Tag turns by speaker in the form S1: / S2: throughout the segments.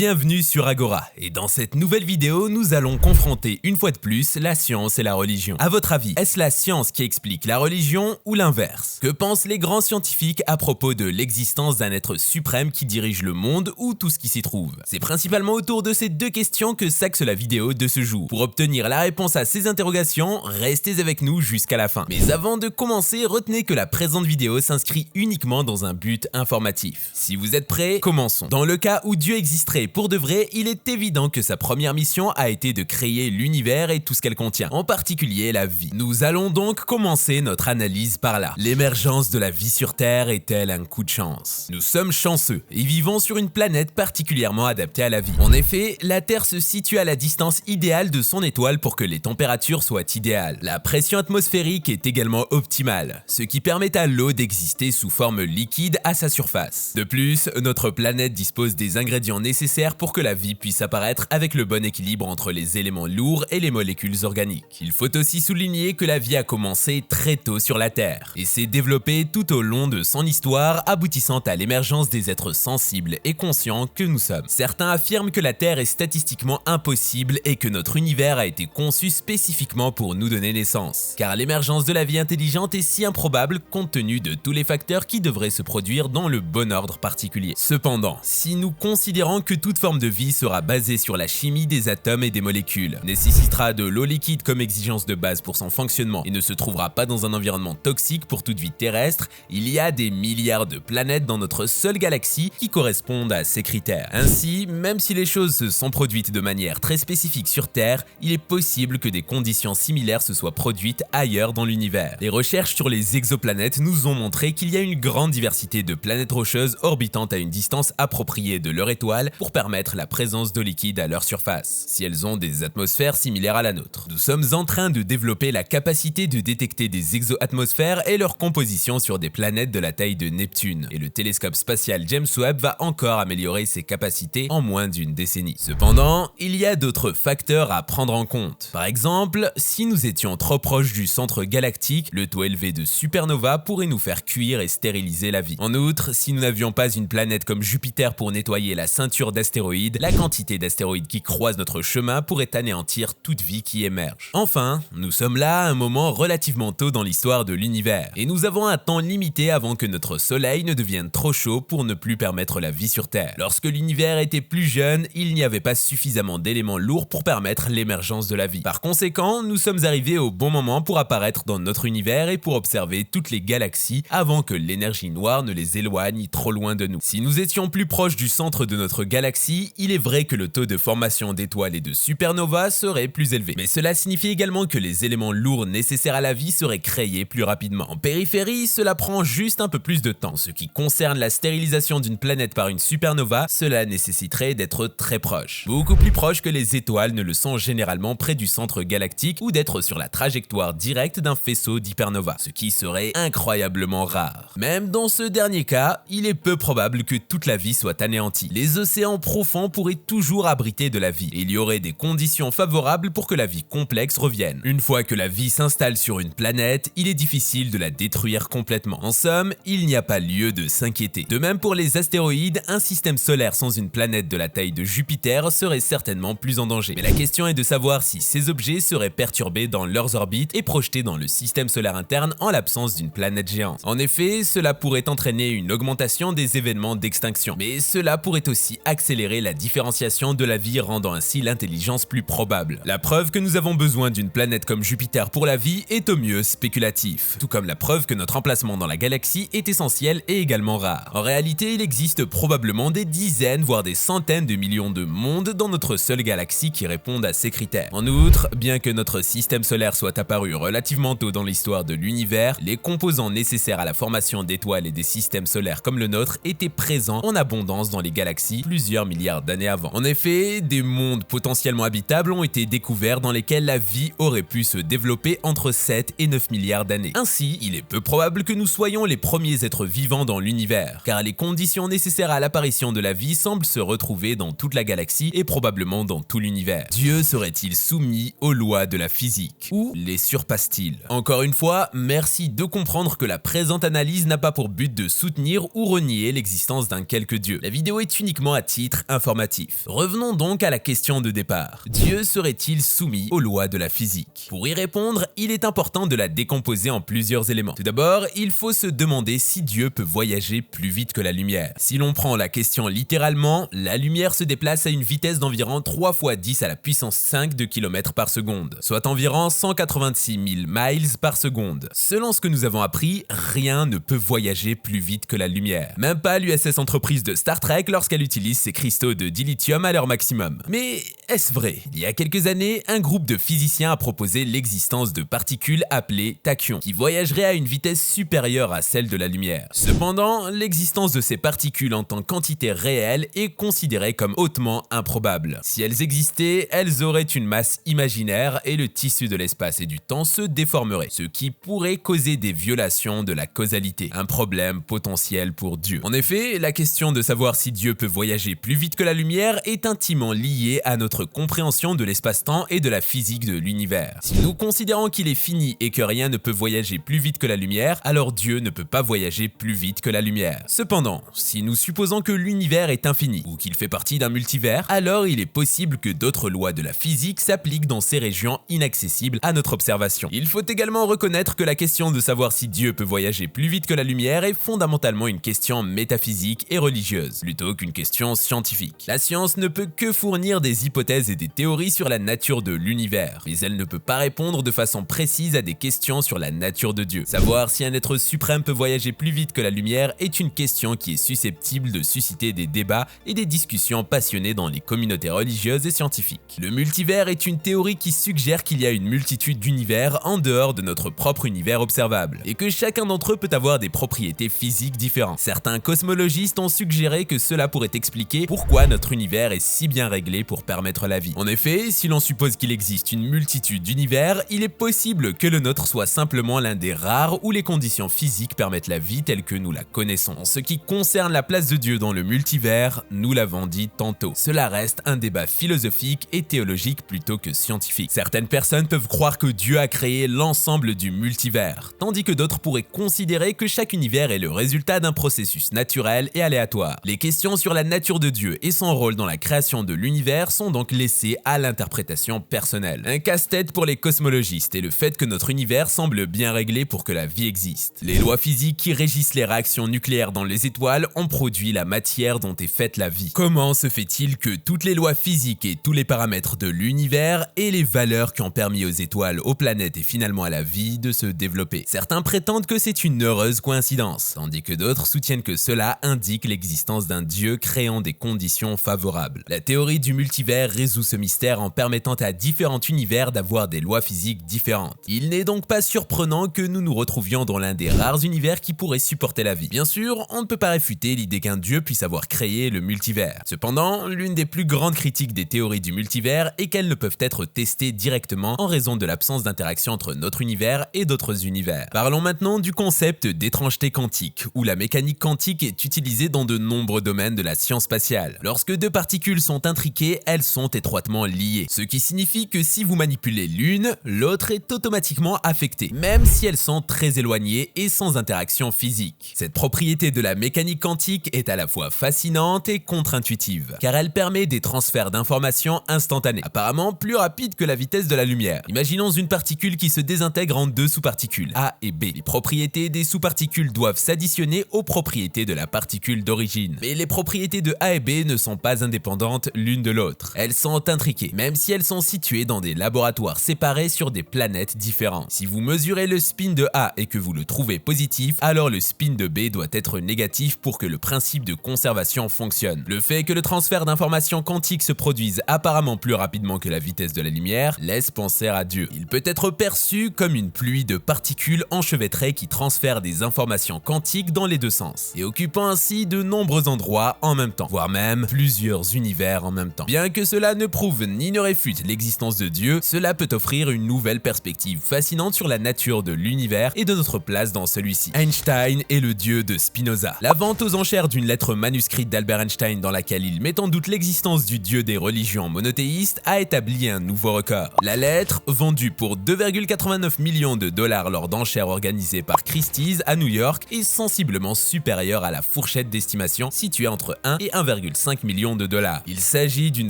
S1: Bienvenue sur Agora, et dans cette nouvelle vidéo, nous allons confronter une fois de plus la science et la religion. À votre avis, est-ce la science qui explique la religion ou l'inverse? Que pensent les grands scientifiques à propos de l'existence d'un être suprême qui dirige le monde ou tout ce qui s'y trouve? C'est principalement autour de ces deux questions que s'axe la vidéo de ce jour. Pour obtenir la réponse à ces interrogations, restez avec nous jusqu'à la fin. Mais avant de commencer, retenez que la présente vidéo s'inscrit uniquement dans un but informatif. Si vous êtes prêts, commençons. Dans le cas où Dieu existerait pour de vrai, il est évident que sa première mission a été de créer l'univers et tout ce qu'elle contient, en particulier la vie. Nous allons donc commencer notre analyse par là. L'émergence de la vie sur Terre est-elle un coup de chance? Nous sommes chanceux et vivons sur une planète particulièrement adaptée à la vie. En effet, la Terre se situe à la distance idéale de son étoile pour que les températures soient idéales. La pression atmosphérique est également optimale, ce qui permet à l'eau d'exister sous forme liquide à sa surface. De plus, notre planète dispose des ingrédients nécessaires pour que la vie puisse apparaître avec le bon équilibre entre les éléments lourds et les molécules organiques. Il faut aussi souligner que la vie a commencé très tôt sur la Terre et s'est développée tout au long de son histoire, aboutissant à l'émergence des êtres sensibles et conscients que nous sommes. Certains affirment que la Terre est statistiquement impossible et que notre univers a été conçu spécifiquement pour nous donner naissance, car l'émergence de la vie intelligente est si improbable compte tenu de tous les facteurs qui devraient se produire dans le bon ordre particulier. Cependant, si nous considérons que toute forme de vie sera basée sur la chimie des atomes et des molécules, nécessitera de l'eau liquide comme exigence de base pour son fonctionnement et ne se trouvera pas dans un environnement toxique pour toute vie terrestre, il y a des milliards de planètes dans notre seule galaxie qui correspondent à ces critères. Ainsi, même si les choses se sont produites de manière très spécifique sur Terre, il est possible que des conditions similaires se soient produites ailleurs dans l'univers. Les recherches sur les exoplanètes nous ont montré qu'il y a une grande diversité de planètes rocheuses orbitant à une distance appropriée de leur étoile pour permettre la présence d'eau liquide à leur surface, si elles ont des atmosphères similaires à la nôtre. Nous sommes en train de développer la capacité de détecter des exoatmosphères et leur composition sur des planètes de la taille de Neptune, et le télescope spatial James Webb va encore améliorer ses capacités en moins d'une décennie. Cependant, il y a d'autres facteurs à prendre en compte. Par exemple, si nous étions trop proches du centre galactique, le taux élevé de supernovas pourrait nous faire cuire et stériliser la vie. En outre, si nous n'avions pas une planète comme Jupiter pour nettoyer la ceinture d'astéroïdes, la quantité d'astéroïdes qui croisent notre chemin pourrait anéantir toute vie qui émerge. Enfin, nous sommes là à un moment relativement tôt dans l'histoire de l'univers, et nous avons un temps limité avant que notre soleil ne devienne trop chaud pour ne plus permettre la vie sur Terre. Lorsque l'univers était plus jeune, il n'y avait pas suffisamment d'éléments lourds pour permettre l'émergence de la vie. Par conséquent, nous sommes arrivés au bon moment pour apparaître dans notre univers et pour observer toutes les galaxies avant que l'énergie noire ne les éloigne trop loin de nous. Si nous étions plus proches du centre de notre galaxie, il est vrai que le taux de formation d'étoiles et de supernovas serait plus élevé. Mais cela signifie également que les éléments lourds nécessaires à la vie seraient créés plus rapidement. En périphérie, cela prend juste un peu plus de temps. Ce qui concerne la stérilisation d'une planète par une supernova, cela nécessiterait d'être très proche. Beaucoup plus proche que les étoiles ne le sont généralement près du centre galactique ou d'être sur la trajectoire directe d'un faisceau d'hypernova, ce qui serait incroyablement rare. Même dans ce dernier cas, il est peu probable que toute la vie soit anéantie. Les océans profonds pourraient toujours abriter de la vie et il y aurait des conditions favorables pour que la vie complexe revienne. Une fois que la vie s'installe sur une planète, il est difficile de la détruire complètement. En somme, il n'y a pas lieu de s'inquiéter. De même pour les astéroïdes, un système solaire sans une planète de la taille de Jupiter serait certainement plus en danger. Mais la question est de savoir si ces objets seraient perturbés dans leurs orbites et projetés dans le système solaire interne en l'absence d'une planète géante. En effet, cela pourrait entraîner une augmentation des événements d'extinction, mais cela pourrait aussi accélérer la différenciation de la vie, rendant ainsi l'intelligence plus probable. La preuve que nous avons besoin d'une planète comme Jupiter pour la vie est au mieux spéculatif, tout comme la preuve que notre emplacement dans la galaxie est essentiel et également rare. En réalité, il existe probablement des dizaines voire des centaines de millions de mondes dans notre seule galaxie qui répondent à ces critères. En outre, bien que notre système solaire soit apparu relativement tôt dans l'histoire de l'univers, les composants nécessaires à la formation d'étoiles et des systèmes solaires comme le nôtre étaient présents en abondance dans les galaxies plusieurs milliards d'années avant. En effet, des mondes potentiellement habitables ont été découverts dans lesquels la vie aurait pu se développer entre 7 et 9 milliards d'années. Ainsi, il est peu probable que nous soyons les premiers êtres vivants dans l'univers, car les conditions nécessaires à l'apparition de la vie semblent se retrouver dans toute la galaxie et probablement dans tout l'univers. Dieu serait-il soumis aux lois de la physique? Ou les surpasse-t-il? Encore une fois, merci de comprendre que la présente analyse n'a pas pour but de soutenir ou renier l'existence d'un quelque dieu. La vidéo est uniquement à titre titre informatif. Revenons donc à la question de départ. Dieu serait-il soumis aux lois de la physique? Pour y répondre, il est important de la décomposer en plusieurs éléments. Tout d'abord, il faut se demander si Dieu peut voyager plus vite que la lumière. Si l'on prend la question littéralement, la lumière se déplace à une vitesse d'environ 3 fois 10 à la puissance 5 de km par seconde, soit environ 186 000 miles par seconde. Selon ce que nous avons appris, rien ne peut voyager plus vite que la lumière. Même pas l'USS Enterprise de Star Trek lorsqu'elle utilise ses cristaux de dilithium à leur maximum. Mais est-ce vrai? Il y a quelques années, un groupe de physiciens a proposé l'existence de particules appelées tachyons, qui voyageraient à une vitesse supérieure à celle de la lumière. Cependant, l'existence de ces particules en tant qu'entité réelle est considérée comme hautement improbable. Si elles existaient, elles auraient une masse imaginaire et le tissu de l'espace et du temps se déformerait, ce qui pourrait causer des violations de la causalité, un problème potentiel pour Dieu. En effet, la question de savoir si Dieu peut voyager plus vite que la lumière est intimement liée à notre compréhension de l'espace-temps et de la physique de l'univers. Si nous considérons qu'il est fini et que rien ne peut voyager plus vite que la lumière, alors Dieu ne peut pas voyager plus vite que la lumière. Cependant, si nous supposons que l'univers est infini ou qu'il fait partie d'un multivers, alors il est possible que d'autres lois de la physique s'appliquent dans ces régions inaccessibles à notre observation. Il faut également reconnaître que la question de savoir si Dieu peut voyager plus vite que la lumière est fondamentalement une question métaphysique et religieuse, plutôt qu'une question scientifique. La science ne peut que fournir des hypothèses et des théories sur la nature de l'univers, mais elle ne peut pas répondre de façon précise à des questions sur la nature de Dieu. Savoir si un être suprême peut voyager plus vite que la lumière est une question qui est susceptible de susciter des débats et des discussions passionnées dans les communautés religieuses et scientifiques. Le multivers est une théorie qui suggère qu'il y a une multitude d'univers en dehors de notre propre univers observable, et que chacun d'entre eux peut avoir des propriétés physiques différentes. Certains cosmologistes ont suggéré que cela pourrait expliquer pourquoi notre univers est si bien réglé pour permettre la vie. En effet, si l'on suppose qu'il existe une multitude d'univers, il est possible que le nôtre soit simplement l'un des rares où les conditions physiques permettent la vie telle que nous la connaissons. En ce qui concerne la place de Dieu dans le multivers, nous l'avons dit tantôt, cela reste un débat philosophique et théologique plutôt que scientifique. Certaines personnes peuvent croire que Dieu a créé l'ensemble du multivers, tandis que d'autres pourraient considérer que chaque univers est le résultat d'un processus naturel et aléatoire. Les questions sur la nature de Dieu et son rôle dans la création de l'univers sont donc laissées à l'interprétation personnelle. Un casse-tête pour les cosmologistes est le fait que notre univers semble bien réglé pour que la vie existe. Les lois physiques qui régissent les réactions nucléaires dans les étoiles ont produit la matière dont est faite la vie. Comment se fait-il que toutes les lois physiques et tous les paramètres de l'univers et les valeurs qui ont permis aux étoiles, aux planètes et finalement à la vie de se développer? Certains prétendent que c'est une heureuse coïncidence, tandis que d'autres soutiennent que cela indique l'existence d'un Dieu créant des conditions favorables. La théorie du multivers résout ce mystère en permettant à différents univers d'avoir des lois physiques différentes. Il n'est donc pas surprenant que nous nous retrouvions dans l'un des rares univers qui pourrait supporter la vie. Bien sûr, on ne peut pas réfuter l'idée qu'un Dieu puisse avoir créé le multivers. Cependant, l'une des plus grandes critiques des théories du multivers est qu'elles ne peuvent être testées directement en raison de l'absence d'interaction entre notre univers et d'autres univers. Parlons maintenant du concept d'étrangeté quantique, où la mécanique quantique est utilisée dans de nombreux domaines de la science spatiale. Lorsque deux particules sont intriquées, elles sont étroitement liées, ce qui signifie que si vous manipulez l'une, l'autre est automatiquement affectée, même si elles sont très éloignées et sans interaction physique. Cette propriété de la mécanique quantique est à la fois fascinante et contre-intuitive, car elle permet des transferts d'informations instantanés, apparemment plus rapides que la vitesse de la lumière. Imaginons une particule qui se désintègre en deux sous-particules, A et B. Les propriétés des sous-particules doivent s'additionner aux propriétés de la particule d'origine. Mais les propriétés de A et B ne sont pas indépendantes l'une de l'autre. Elles sont intriquées, même si elles sont situées dans des laboratoires séparés sur des planètes différentes. Si vous mesurez le spin de A et que vous le trouvez positif, alors le spin de B doit être négatif pour que le principe de conservation fonctionne. Le fait que le transfert d'informations quantiques se produise apparemment plus rapidement que la vitesse de la lumière laisse penser à Dieu. Il peut être perçu comme une pluie de particules enchevêtrées qui transfèrent des informations quantiques dans les deux sens, et occupant ainsi de nombreux endroits en même temps, voire même plusieurs univers en même temps. Bien que cela ne prouve ni ne réfute l'existence de Dieu, cela peut offrir une nouvelle perspective fascinante sur la nature de l'univers et de notre place dans celui-ci. Einstein est le dieu de Spinoza. La vente aux enchères d'une lettre manuscrite d'Albert Einstein dans laquelle il met en doute l'existence du dieu des religions monothéistes a établi un nouveau record. La lettre, vendue pour 2,89 millions de dollars lors d'enchères organisées par Christie's à New York, est sensiblement supérieure à la fourchette d'estimation située entre 1 et 3,5 millions de dollars. Il s'agit d'une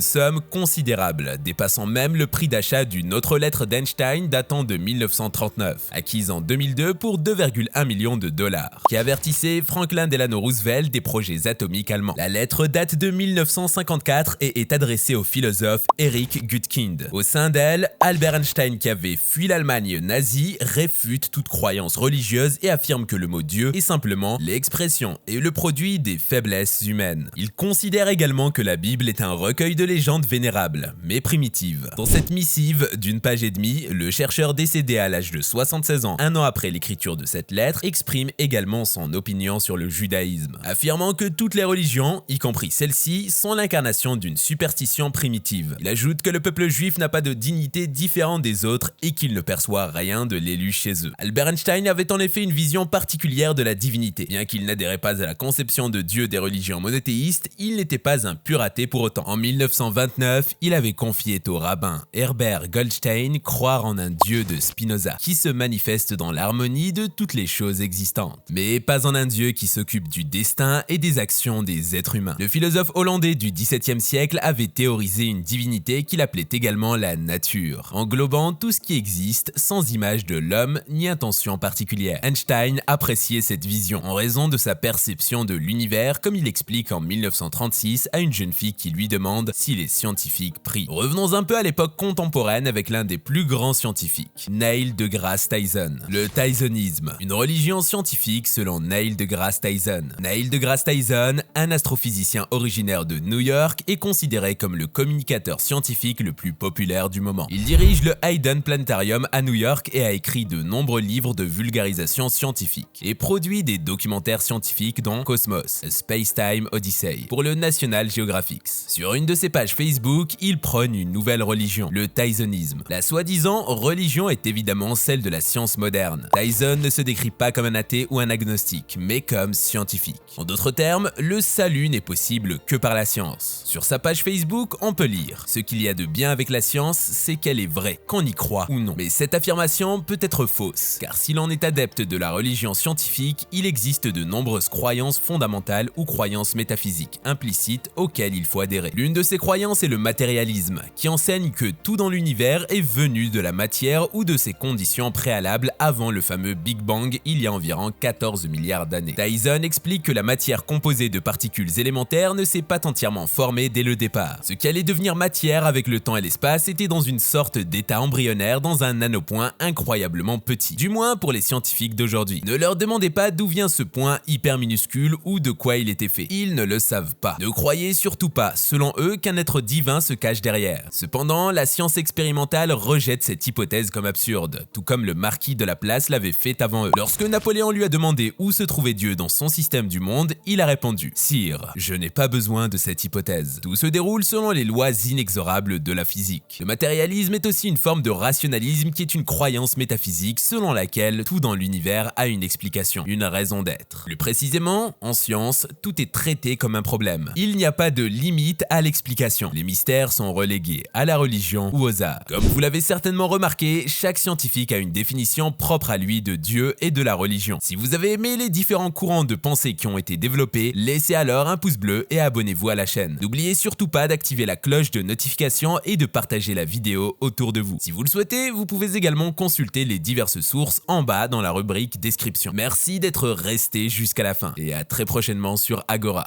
S1: somme considérable, dépassant même le prix d'achat d'une autre lettre d'Einstein datant de 1939, acquise en 2002 pour 2,1 millions de dollars, qui avertissait Franklin Delano Roosevelt des projets atomiques allemands. La lettre date de 1954 et est adressée au philosophe Erich Gutkind. Au sein d'elle, Albert Einstein, qui avait fui l'Allemagne nazie, réfute toute croyance religieuse et affirme que le mot Dieu est simplement l'expression et le produit des faiblesses humaines. Il considère également que la Bible est un recueil de légendes vénérables, mais primitives. Dans cette missive d'une page et demie, le chercheur décédé à l'âge de 76 ans, un an après l'écriture de cette lettre, exprime également son opinion sur le judaïsme, affirmant que toutes les religions, y compris celle-ci, sont l'incarnation d'une superstition primitive. Il ajoute que le peuple juif n'a pas de dignité différente des autres et qu'il ne perçoit rien de l'élu chez eux. Albert Einstein avait en effet une vision particulière de la divinité. Bien qu'il n'adhérait pas à la conception de Dieu des religions monothéistes, il n'était pas un pur athée pour autant. En 1929, il avait confié au rabbin Herbert Goldstein croire en un Dieu de Spinoza, qui se manifeste dans l'harmonie de toutes les choses existantes, mais pas en un Dieu qui s'occupe du destin et des actions des êtres humains. Le philosophe hollandais du XVIIe siècle avait théorisé une divinité qu'il appelait également la nature, englobant tout ce qui existe sans image de l'homme ni intention particulière. Einstein appréciait cette vision en raison de sa perception de l'univers, comme il explique en 1936 à une jeune fille qui lui demande si les scientifiques prient. Revenons un peu à l'époque contemporaine avec l'un des plus grands scientifiques, Neil deGrasse Tyson. Le Tysonisme, une religion scientifique selon Neil deGrasse Tyson. Neil deGrasse Tyson, un astrophysicien originaire de New York, est considéré comme le communicateur scientifique le plus populaire du moment. Il dirige le Hayden Planetarium à New York et a écrit de nombreux livres de vulgarisation scientifique et produit des documentaires scientifiques dont Cosmos, A Space-Time Odyssey pour le National Geographic. Sur une de ses pages Facebook, il prône une nouvelle religion, le Tysonisme. La soi-disant religion est évidemment celle de la science moderne. Tyson ne se décrit pas comme un athée ou un agnostique, mais comme scientifique. En d'autres termes, le salut n'est possible que par la science. Sur sa page Facebook, on peut lire: ce qu'il y a de bien avec la science, c'est qu'elle est vraie, qu'on y croit ou non. Mais cette affirmation peut être fausse, car si l'on est adepte de la religion scientifique, il existe de nombreuses croyances fondamentales ou croyances métaphysiques implicites auxquelles il faut adhérer. L'une de ces croyances est le matérialisme, qui enseigne que tout dans l'univers est venu de la matière ou de ses conditions préalables avant le fameux Big Bang il y a environ 14 milliards d'années. Tyson explique que la matière composée de particules élémentaires ne s'est pas entièrement formée dès le départ. Ce qui allait devenir matière avec le temps et l'espace était dans une sorte d'état embryonnaire dans un nanopoint incroyablement petit, du moins pour les scientifiques d'aujourd'hui. Ne leur demandez pas d'où vient ce point hyper minuscule ou de quoi il était fait. Ils ne le savent pas. Ne croyez surtout pas, selon eux, qu'un être divin se cache derrière. Cependant, la science expérimentale rejette cette hypothèse comme absurde, tout comme le marquis de Laplace l'avait fait avant eux. Lorsque Napoléon lui a demandé où se trouvait Dieu dans son système du monde, il a répondu: Sire, je n'ai pas besoin de cette hypothèse. Tout se déroule selon les lois inexorables de la physique. Le matérialisme est aussi une forme de rationalisme qui est une croyance métaphysique selon laquelle tout dans l'univers a une explication, une raison d'être. Plus précisément, en science, tout est traité comme un problème. Il n'y a pas de limite à l'explication. Les mystères sont relégués à la religion ou aux arts. Comme vous l'avez certainement remarqué, chaque scientifique a une définition propre à lui de Dieu et de la religion. Si vous avez aimé les différents courants de pensée qui ont été développés, laissez alors un pouce bleu et abonnez-vous à la chaîne. N'oubliez surtout pas d'activer la cloche de notification et de partager la vidéo autour de vous. Si vous le souhaitez, vous pouvez également consulter les diverses sources en bas dans la rubrique description. Merci d'être resté jusqu'à la fin et à très prochainement sur Agora.